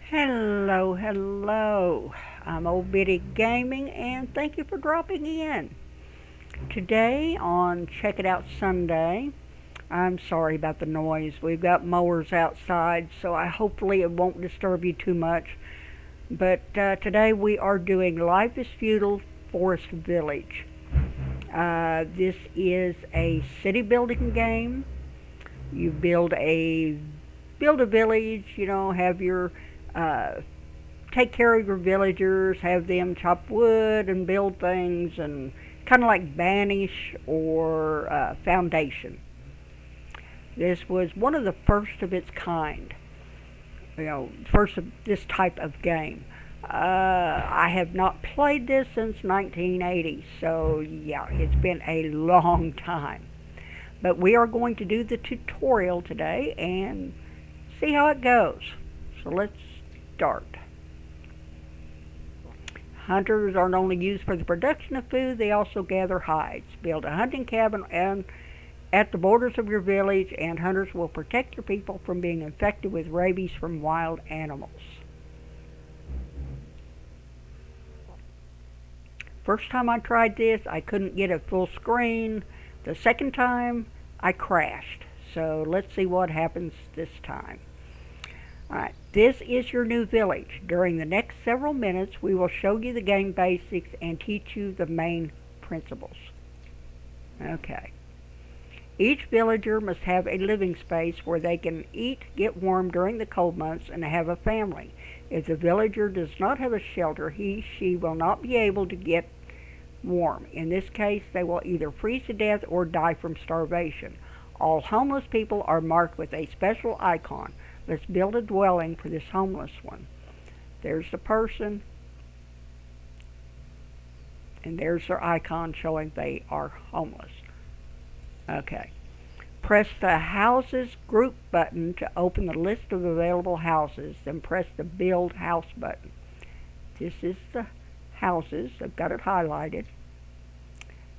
Hello, hello. I'm Old Biddy Gaming and thank you for dropping in. Today on Check It Out Sunday, I'm sorry about the noise. We've got mowers outside, so hopefully it won't disturb you too much. But today we are doing Life is Feudal Forest Village. This is a city building game. You build a village, have your uh, take care of your villagers, have them chop wood and build things, and kind of like Banish or Foundation. This was one of the first of its kind, first of this type of game. I have not played this since 1980, so yeah, it's been a long time. But we are going to do the tutorial today and see how it goes. So let's start. Hunters aren't only used for the production of food, they also gather hides. Build a hunting cabin at the borders of your village, and hunters will protect your people from being infected with rabies from wild animals. First time I tried this, I couldn't get a full screen. The second time, I crashed. So let's see what happens this time. Alright, this is your new village. During the next several minutes, we will show you the game basics and teach you the main principles. Okay. Each villager must have a living space where they can eat, get warm during the cold months, and have a family. If the villager does not have a shelter, she will not be able to get warm. In this case, they will either freeze to death or die from starvation. All homeless people are marked with a special icon. Let's build a dwelling for this homeless one. There's the person, and there's their icon showing they are homeless. Okay. Press the Houses Group button to open the list of available houses, then press the Build House button. This is the houses. I've got it highlighted.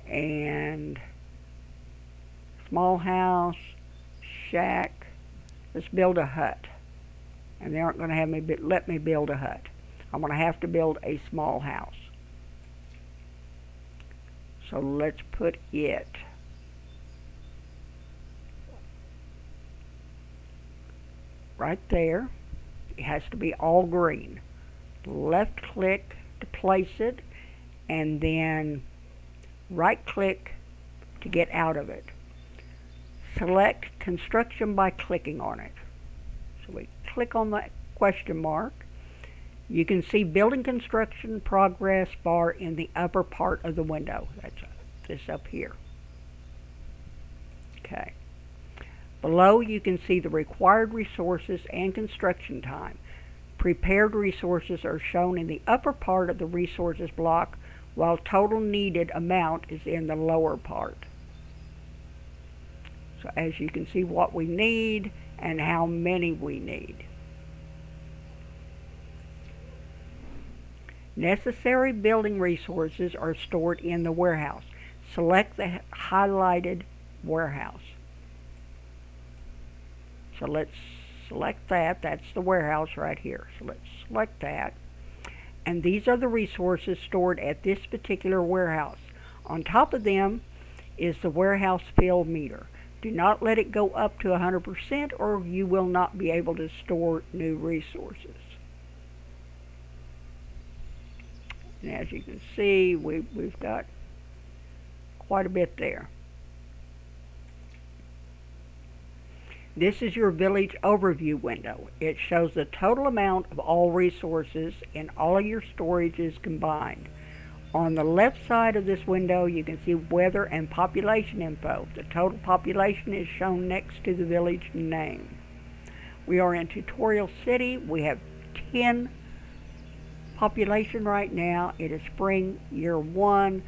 And small house, shack. Let's build a hut. And they aren't going to have me let me build a hut. I'm going to have to build a small house. So let's put it right there. It has to be all green. Left click to place it, and then right click to get out of it. Select construction by clicking on it. So we click on the question mark. You can see building construction progress bar in the upper part of the window. That's this up here. Okay. Below you can see the required resources and construction time. Prepared resources are shown in the upper part of the resources block, while total needed amount is in the lower part. So as you can see what we need and how many we need. Necessary building resources are stored in the warehouse. Select the highlighted warehouse. So let's select that. That's the warehouse right here. So let's select that. And these are the resources stored at this particular warehouse. On top of them is the warehouse fill meter. Do not let it go up to 100% or you will not be able to store new resources. And as you can see, we've got quite a bit there. This is your village overview window. It shows the total amount of all resources in all of your storages combined. On the left side of this window, you can see weather and population info. The total population is shown next to the village name. We are in Tutorial City. We have 10 population right now. It is spring, year 1.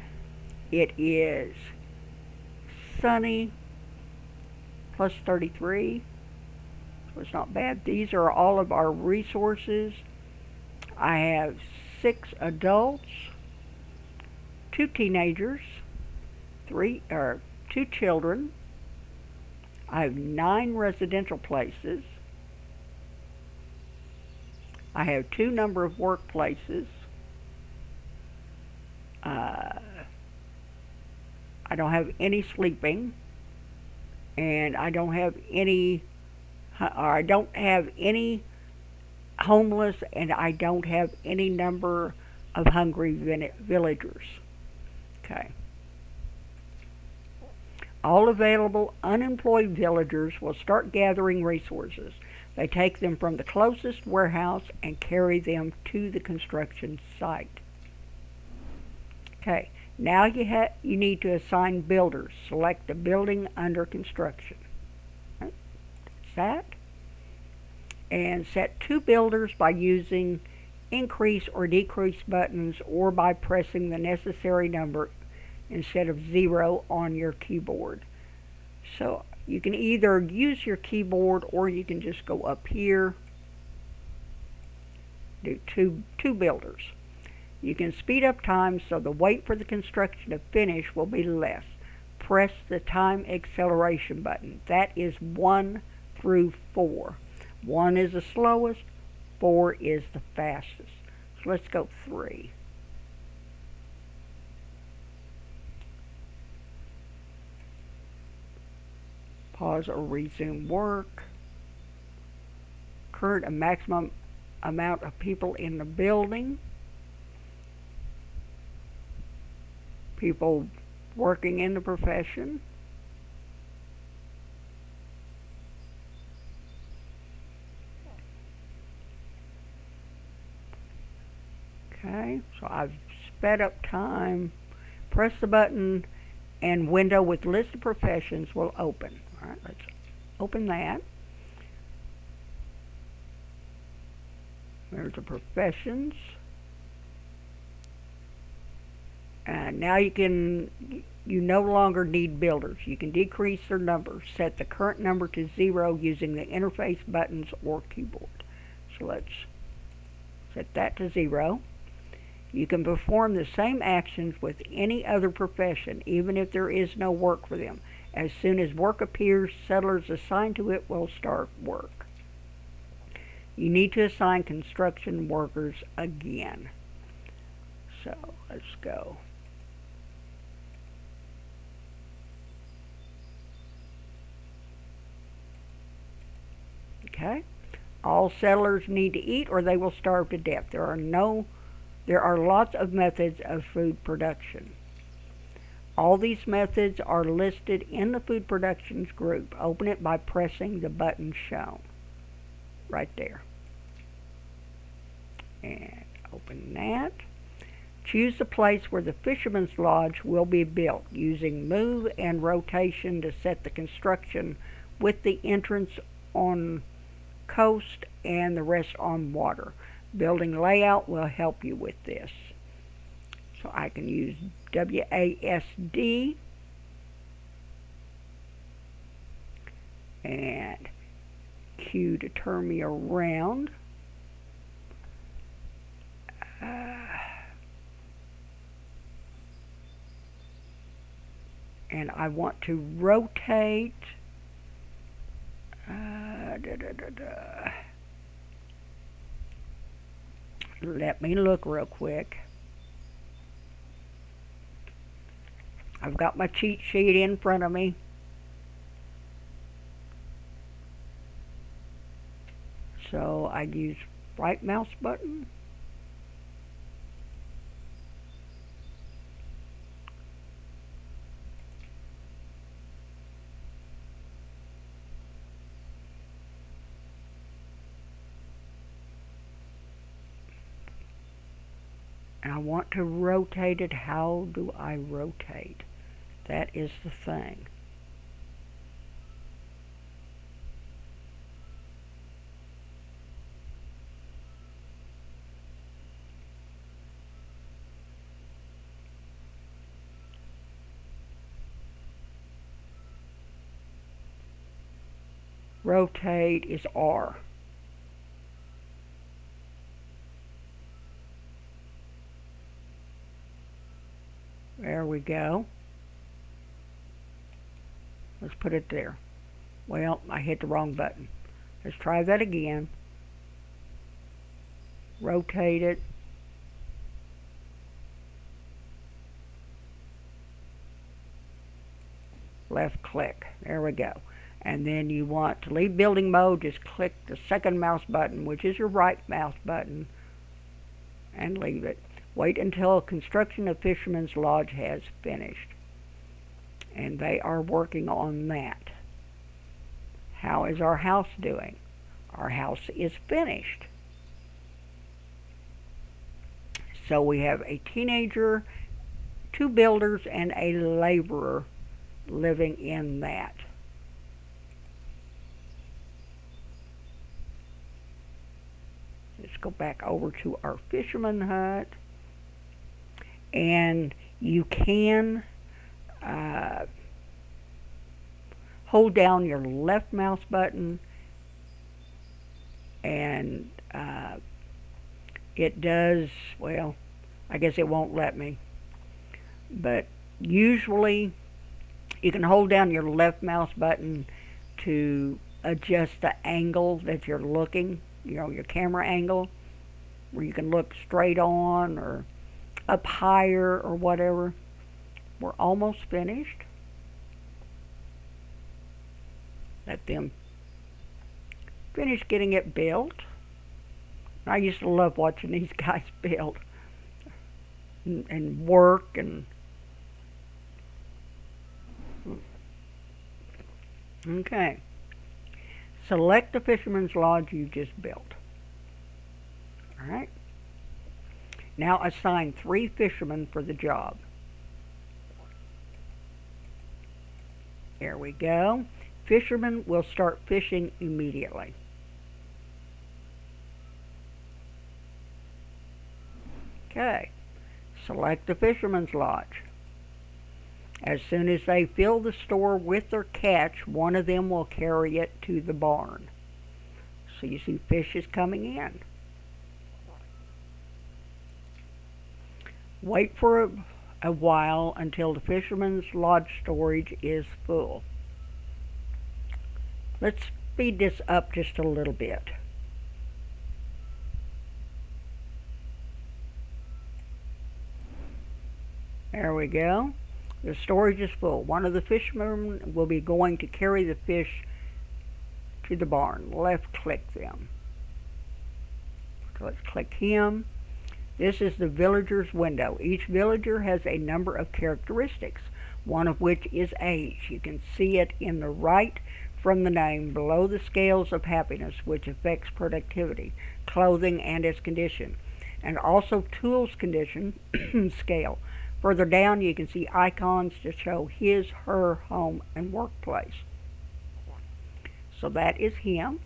It is sunny, plus 33. So it's not bad. These are all of our resources. I have 6 adults, 2 teenagers, 2 children. I have 9 residential places, I have 2 number of workplaces. I don't have any sleeping, and I don't have any homeless, and I don't have any number of hungry villagers. Okay. All available unemployed villagers will start gathering resources. They take them from the closest warehouse and carry them to the construction site. Okay, now you need to assign builders. Select the building under construction. That's that. And set 2 builders by using increase or decrease buttons, or by pressing the necessary number instead of 0 on your keyboard. So you can either use your keyboard, or you can just go up here, do two builders. You can speed up time so the wait for the construction to finish will be less. Press the time acceleration button. That is 1 through 4. 1 is the slowest, 4 is the fastest. So let's go 3. Pause or resume work. Current and maximum amount of people in the building. People working in the profession. Okay, so I've sped up time. Press the button and window with list of professions will open. All right, let's open that. There's the professions. And now you no longer need builders. You can decrease their number. Set the current number to 0 using the interface buttons or keyboard. So let's set that to 0. You can perform the same actions with any other profession, even if there is no work for them. As soon as work appears, settlers assigned to it will start work. You need to assign construction workers again. So let's go. Okay. All settlers need to eat or they will starve to death. There are lots of methods of food production. All these methods are listed in the food productions group. Open it by pressing the button shown right there. And open that. Choose the place where the fisherman's lodge will be built, using move and rotation to set the construction with the entrance on coast and the rest on water. Building layout will help you with this. So I can use WASD and Q to turn me around. And I want to rotate. Let me look real quick. I've got my cheat sheet in front of me. So I use right mouse button. And I want to rotate it. How do I rotate? That is the thing. Rotate is R. There we go. Let's put it there. Well, I hit the wrong button. Let's try that again. rotate it. Left click. There we go. And then you want to leave building mode, just click the second mouse button, which is your right mouse button, and leave it. Wait until construction of Fisherman's Lodge has finished. And they are working on that. How is our house doing? Our house is finished. So we have a teenager, 2 builders, and a laborer living in that. Let's go back over to our fisherman hut. And you can hold down your left mouse button, and it does, well, I guess it won't let me, but usually you can hold down your left mouse button to adjust the angle that you're looking, your camera angle, where you can look straight on or up higher or whatever. We're almost finished. Let them finish getting it built. I used to love watching these guys build and work and okay. Select the Fisherman's Lodge you just built. Alright. Now assign 3 fishermen for the job. There we go. Fishermen will start fishing immediately. Okay. Select the Fisherman's Lodge. As soon as they fill the store with their catch, one of them will carry it to the barn. So you see fish is coming in. Wait for a while until the Fisherman's Lodge storage is full. Let's speed this up just a little bit. There we go. The storage is full. One of the fishermen will be going to carry the fish to the barn. Left click them. So let's click him. This is the villager's window. Each villager has a number of characteristics, one of which is age. You can see it in the right from the name below the scales of happiness, which affects productivity, clothing, and its condition, and also tools condition scale. Further down, you can see icons to show his, her, home, and workplace. So that is him.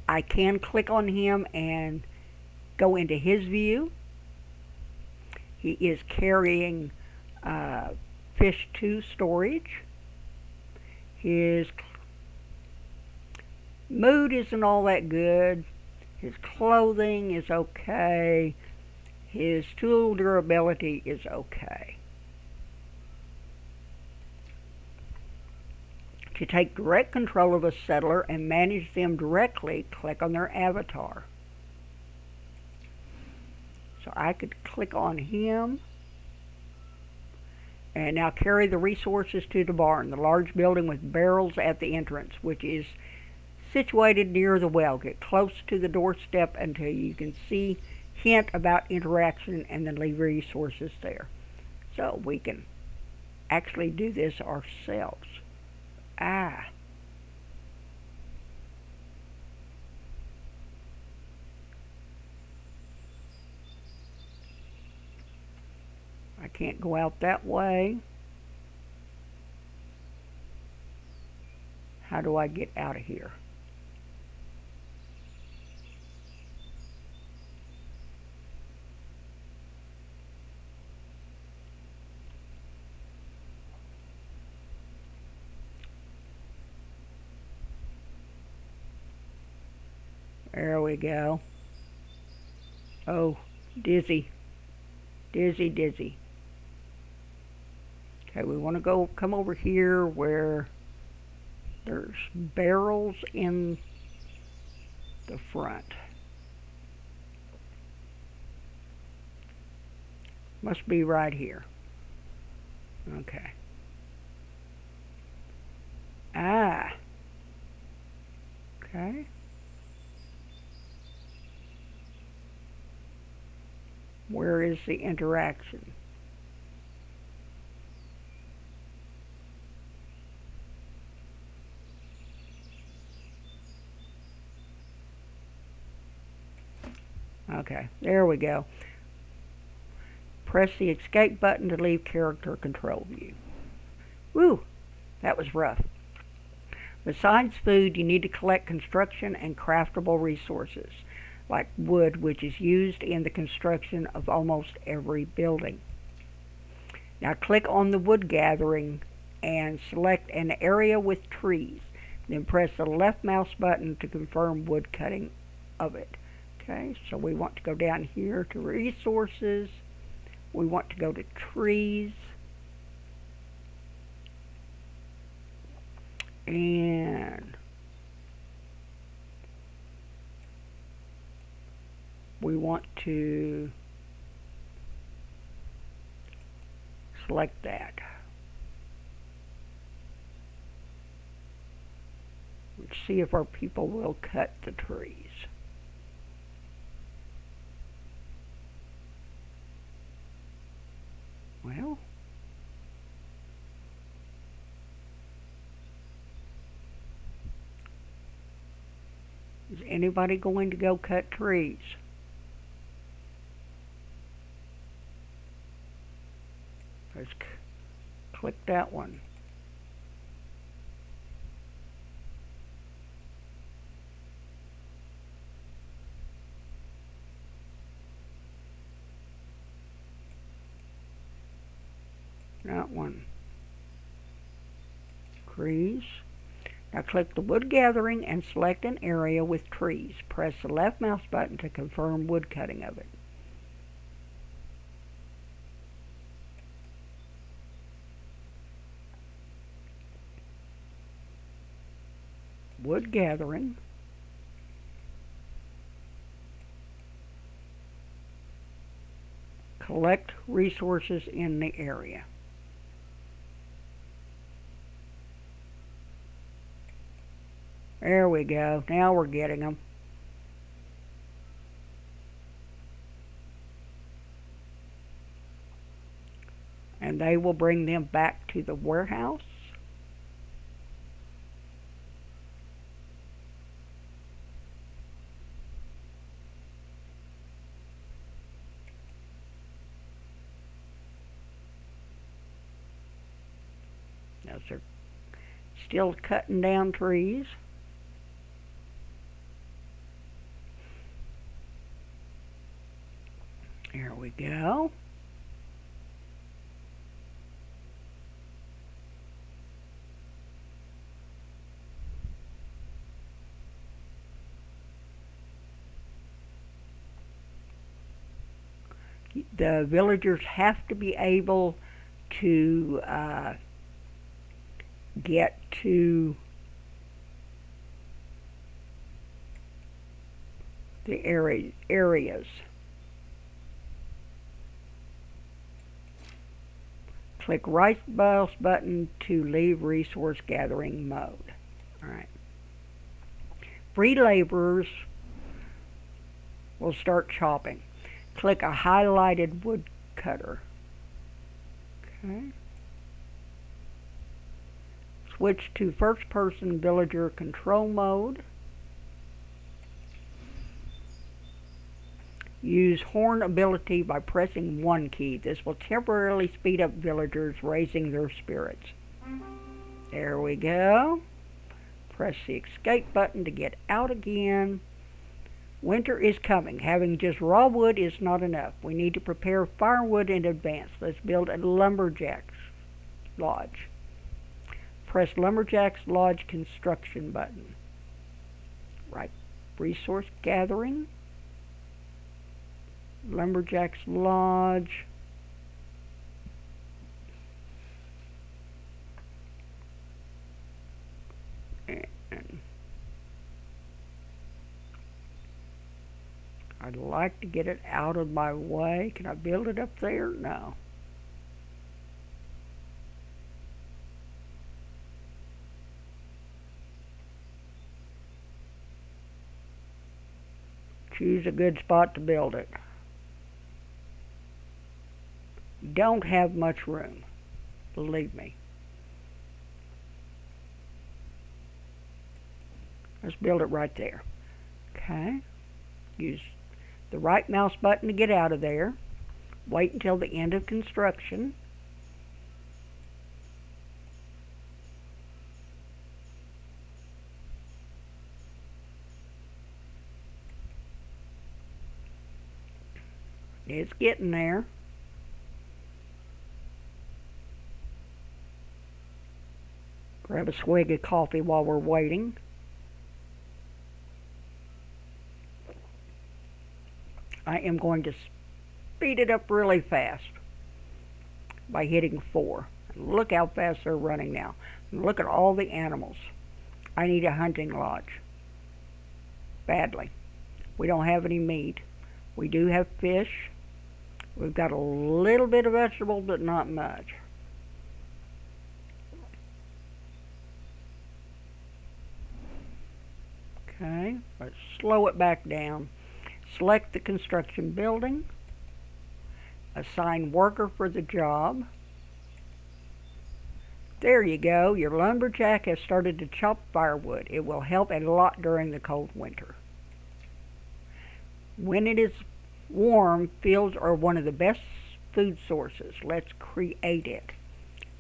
I can click on him and go into his view. He is carrying fish to storage. His mood isn't all that good. His clothing is okay. His tool durability is okay. To take direct control of a settler and manage them directly, click on their avatar. So I could click on him and now carry the resources to the barn, the large building with barrels at the entrance, which is situated near the well. Get close to the doorstep until you can see hint about interaction and then leave resources there. So we can actually do this ourselves. I can't go out that way. How do I get out of here? There we go. Oh, dizzy. Dizzy, dizzy. Okay, we want to come over here where there's barrels in the front. Must be right here. Okay. Ah. Okay. Where is the interaction? Okay, there we go. Press the escape button to leave character control view. Woo, that was rough. Besides food, you need to collect construction and craftable resources, like wood, which is used in the construction of almost every building. Now click on the wood gathering and select an area with trees. Then press the left mouse button to confirm wood cutting of it. Okay, so we want to go down here to resources. We want to go to trees. And we want to select that. Let's see if our people will cut the trees. Well, is anybody going to go cut trees? Let's click that one. That one. Trees. Now click the wood gathering and select an area with trees. Press the left mouse button to confirm wood cutting of it. Wood gathering. Collect resources in the area. There we go. Now we're getting them. And they will bring them back to the warehouse. Now they're still cutting down trees. There we go. The villagers have to be able to get to the areas. Click right mouse button to leave resource gathering mode. Alright. Free laborers will start chopping. Click a highlighted wood cutter. Okay. Switch to first person villager control mode. Use horn ability by pressing 1 key. This will temporarily speed up villagers, raising their spirits. There we go. Press the escape button to get out again. Winter is coming. Having just raw wood is not enough. We need to prepare firewood in advance. Let's build a Lumberjacks lodge. Press Lumberjacks Lodge construction button. Right. Resource gathering. Lumberjacks Lodge. And I'd like to get it out of my way. Can I build it up there? No. Choose a good spot to build it. Don't have much room, believe me. Let's build it right there. Okay. Use the right mouse button to get out of there. Wait until the end of construction. It's getting there. Grab a swig of coffee while we're waiting. I am going to speed it up really fast by hitting 4. Look how fast they're running now. Look at all the animals. I need a hunting lodge. Badly. We don't have any meat. We do have fish. We've got a little bit of vegetables, but not much. Okay, let's slow it back down. Select the construction building. Assign worker for the job. There you go. Your lumberjack has started to chop firewood. It will help a lot during the cold winter. When it is warm, fields are one of the best food sources. Let's create it.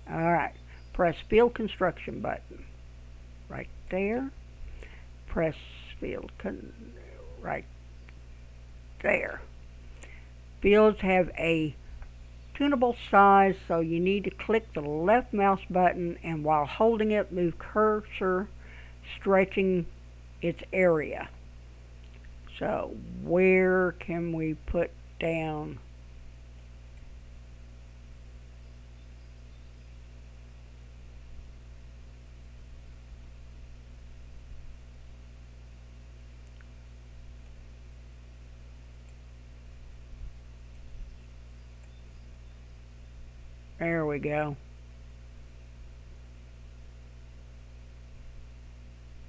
Alright, press field construction button. Right there. Press field right there. Fields have a tunable size, so you need to click the left mouse button and while holding it, move cursor, stretching its area. So where can we put down? There we go.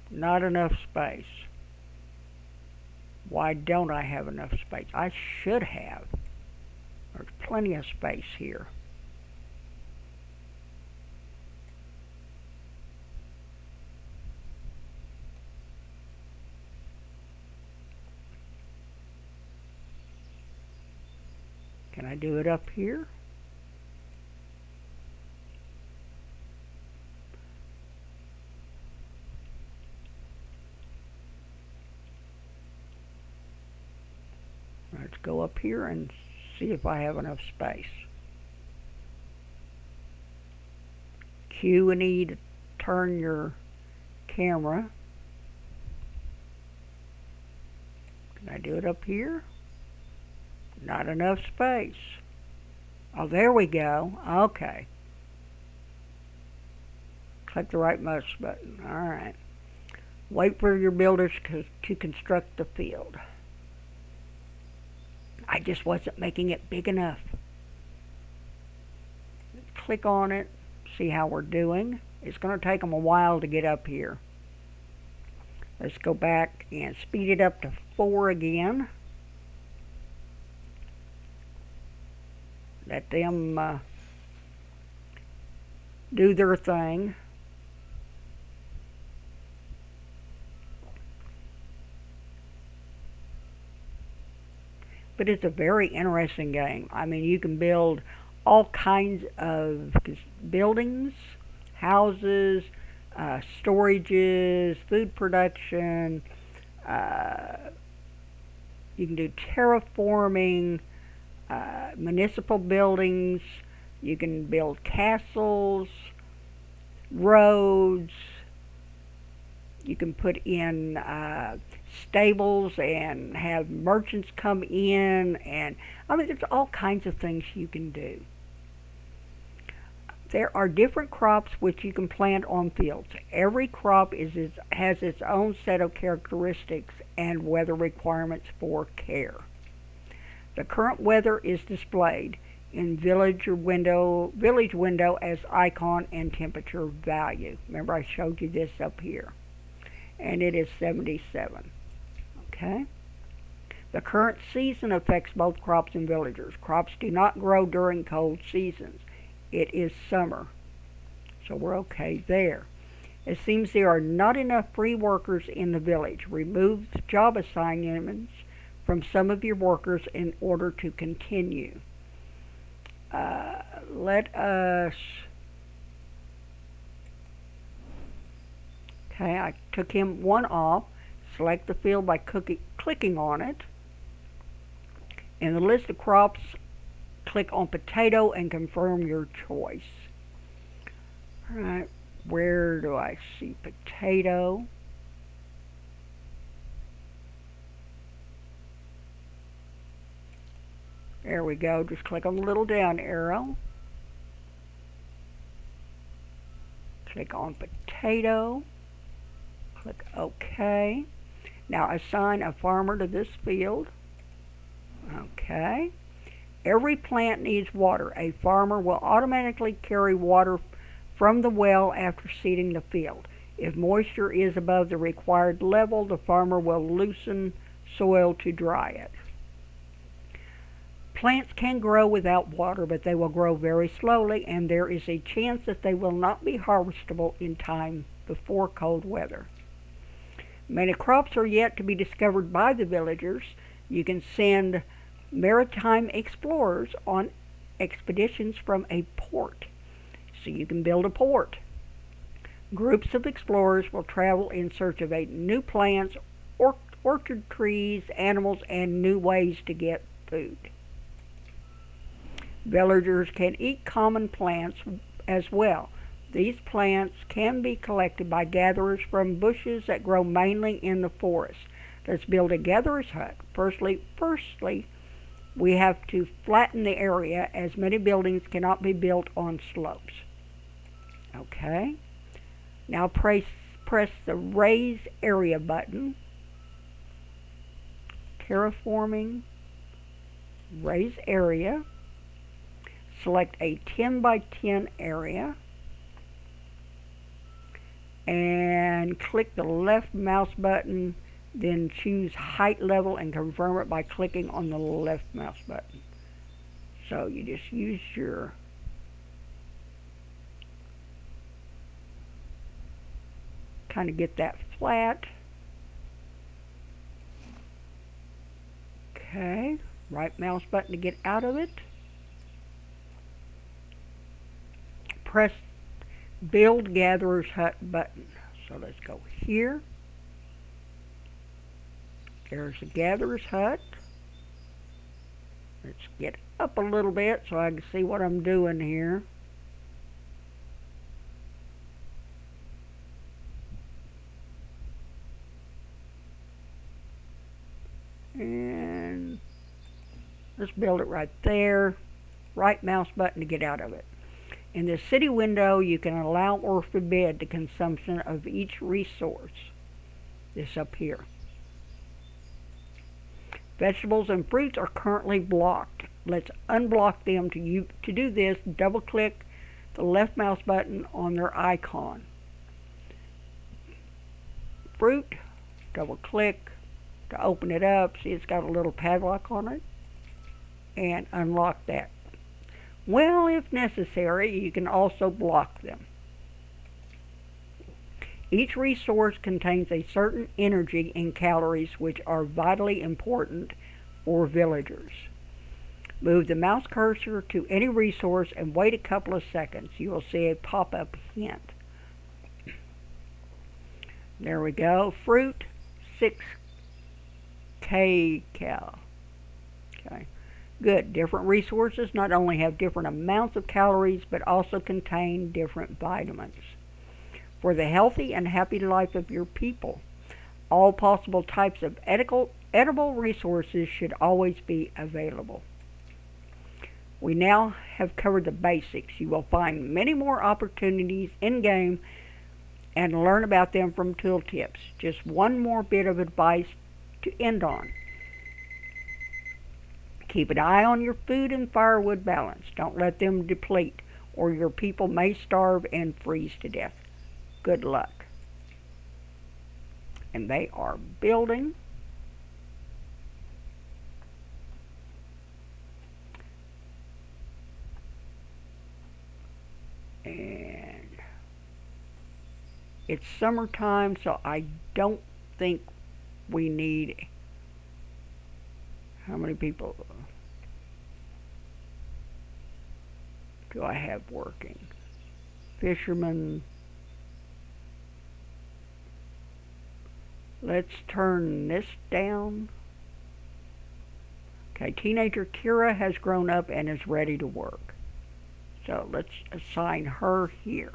Not enough space. Why don't I have enough space? I should have. There's plenty of space here. Can I do it up here? Let's go up here and see if I have enough space. Q and E to turn your camera. Can I do it up here? Not enough space. Oh, there we go. Okay. Click the right mouse button. Alright. Wait for your builders to construct the field. I just wasn't making it big enough. Click on it, see how we're doing. It's going to take them a while to get up here. Let's go back and speed it up to 4 again. Let them do their thing. But it's a very interesting game. I mean, you can build all kinds of buildings, houses, storages, food production. You can do terraforming, municipal buildings. You can build castles, roads. You can put in stables and have merchants come in, and I mean there's all kinds of things you can do. There are different crops which you can plant on fields. Every crop has its own set of characteristics and weather requirements for care. The current weather is displayed in village window as icon and temperature value. Remember I showed you this up here. And it is 77. Okay? The current season affects both crops and villagers. Crops do not grow during cold seasons. It is summer. So we're okay there. It seems there are not enough free workers in the village. Remove job assignments from some of your workers in order to continue. Let us... Okay, I took him one off. Select the field by clicking on it. In the list of crops, click on potato and confirm your choice. Alright, where do I see potato? There we go, just click on the little down arrow. Click on potato. Click OK. Now assign a farmer to this field. Okay. Every plant needs water. A farmer will automatically carry water from the well after seeding the field. If moisture is above the required level, the farmer will loosen soil to dry it. Plants can grow without water, but they will grow very slowly, and there is a chance that they will not be harvestable in time before cold weather. Many crops are yet to be discovered by the villagers. You can send maritime explorers on expeditions from a port. So you can build a port. Groups of explorers will travel in search of new plants, orchard trees, animals, and new ways to get food. Villagers can eat common plants as well. These plants can be collected by gatherers from bushes that grow mainly in the forest. Let's build a gatherer's hut. Firstly, we have to flatten the area, as many buildings cannot be built on slopes. Okay. Now press the Raise Area button. Terraforming. Raise Area. Select a 10 by 10 area. And click the left mouse button, then choose height level and confirm it by clicking on the left mouse button. So you just use your kind of get that flat. Okay, right mouse button to get out of it. Press Build Gatherer's Hut button. So let's go here. There's the Gatherer's Hut. Let's get up a little bit so I can see what I'm doing here. And let's build it right there. Right mouse button to get out of it. In the city window, you can allow or forbid the consumption of each resource. This up here. Vegetables and fruits are currently blocked. Let's unblock them. To do this, double-click the left mouse button on their icon. Fruit, double-click to open it up. See, it's got a little padlock on it. And unlock that. Well, if necessary, you can also block them. Each resource contains a certain energy and calories which are vitally important for villagers. Move the mouse cursor to any resource and wait a couple of seconds. You will see a pop-up hint. There we go. Fruit, 6 cal. Okay. Good. Different resources not only have different amounts of calories, but also contain different vitamins. For the healthy and happy life of your people, all possible types of edible resources should always be available. We now have covered the basics. You will find many more opportunities in-game and learn about them from tooltips. Just one more bit of advice to end on. Keep an eye on your food and firewood balance. Don't let them deplete, or your people may starve and freeze to death. Good luck. And they are building. And it's summertime, so I don't think we need... How many people do I have working? Fishermen. Let's turn this down. Okay, teenager Kira has grown up and is ready to work. So let's assign her here.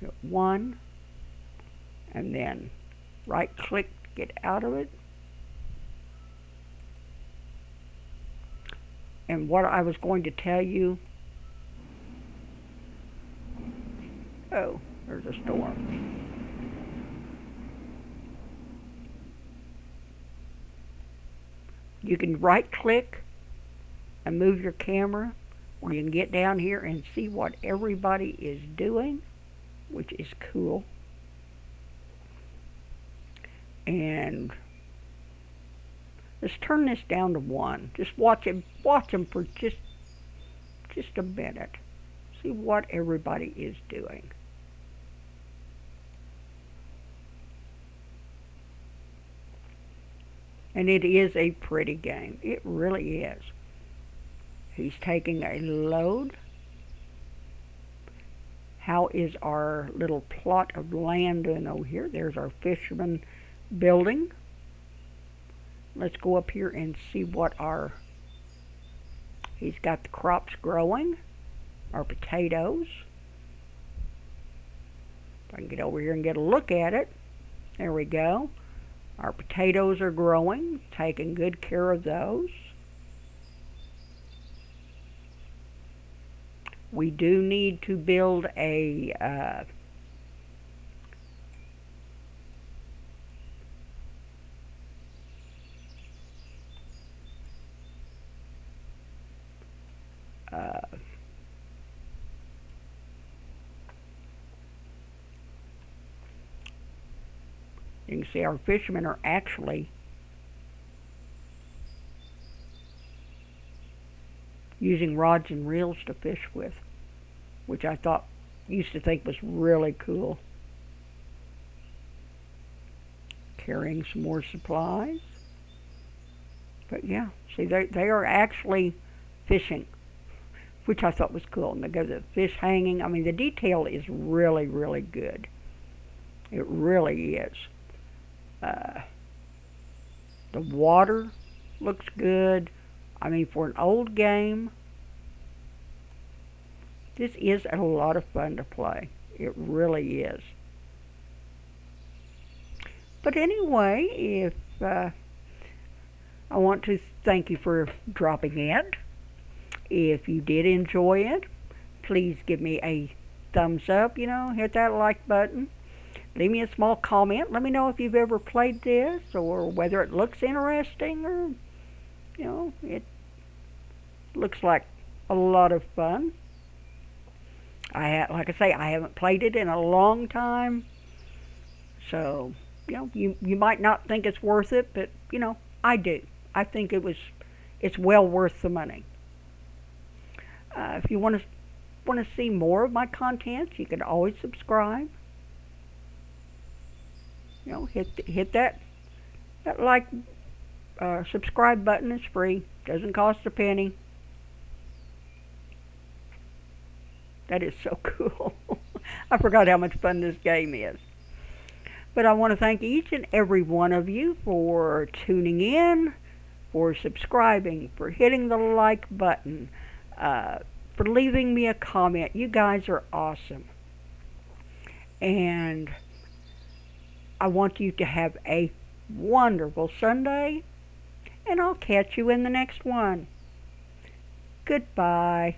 Hit 1, and then right click to get out of it. And what I was going to tell you, oh, there's a storm. You can right click and move your camera, or you can get down here and see what everybody is doing, which is cool. And let's turn this down to 1. Just watch them for just a minute. See what everybody is doing. And it is a pretty game. It really is. He's taking a load. How is our little plot of land doing over here? There's our fisherman building. Let's go up here and see what he's got the crops growing. Our potatoes. If I can get over here and get a look at it. There we go. Our potatoes are growing, taking good care of those. We do need to build a you can see our fishermen are actually using rods and reels to fish with, which I used to think was really cool. Carrying some more supplies. But yeah, see, they are actually fishing, which I thought was cool. And they got the fish hanging. I mean, the detail is really, really good. It really is. The water looks good. I mean, for an old game, this is a lot of fun to play. It really is. But anyway, if I want to thank you for dropping in. If you did enjoy it, please give me a thumbs up, hit that like button. Leave me a small comment. Let me know if you've ever played this or whether it looks interesting or, it looks like a lot of fun. Like I say, I haven't played it in a long time. So, you might not think it's worth it, but, I do. I think it's well worth the money. If you want to see more of my content, you can always subscribe. Hit that like subscribe button. Is free. Doesn't cost a penny. That is so cool. I forgot how much fun this game is. But I want to thank each and every one of you for tuning in, for subscribing, for hitting the like button, for leaving me a comment. You guys are awesome. And I want you to have a wonderful Sunday, and I'll catch you in the next one. Goodbye.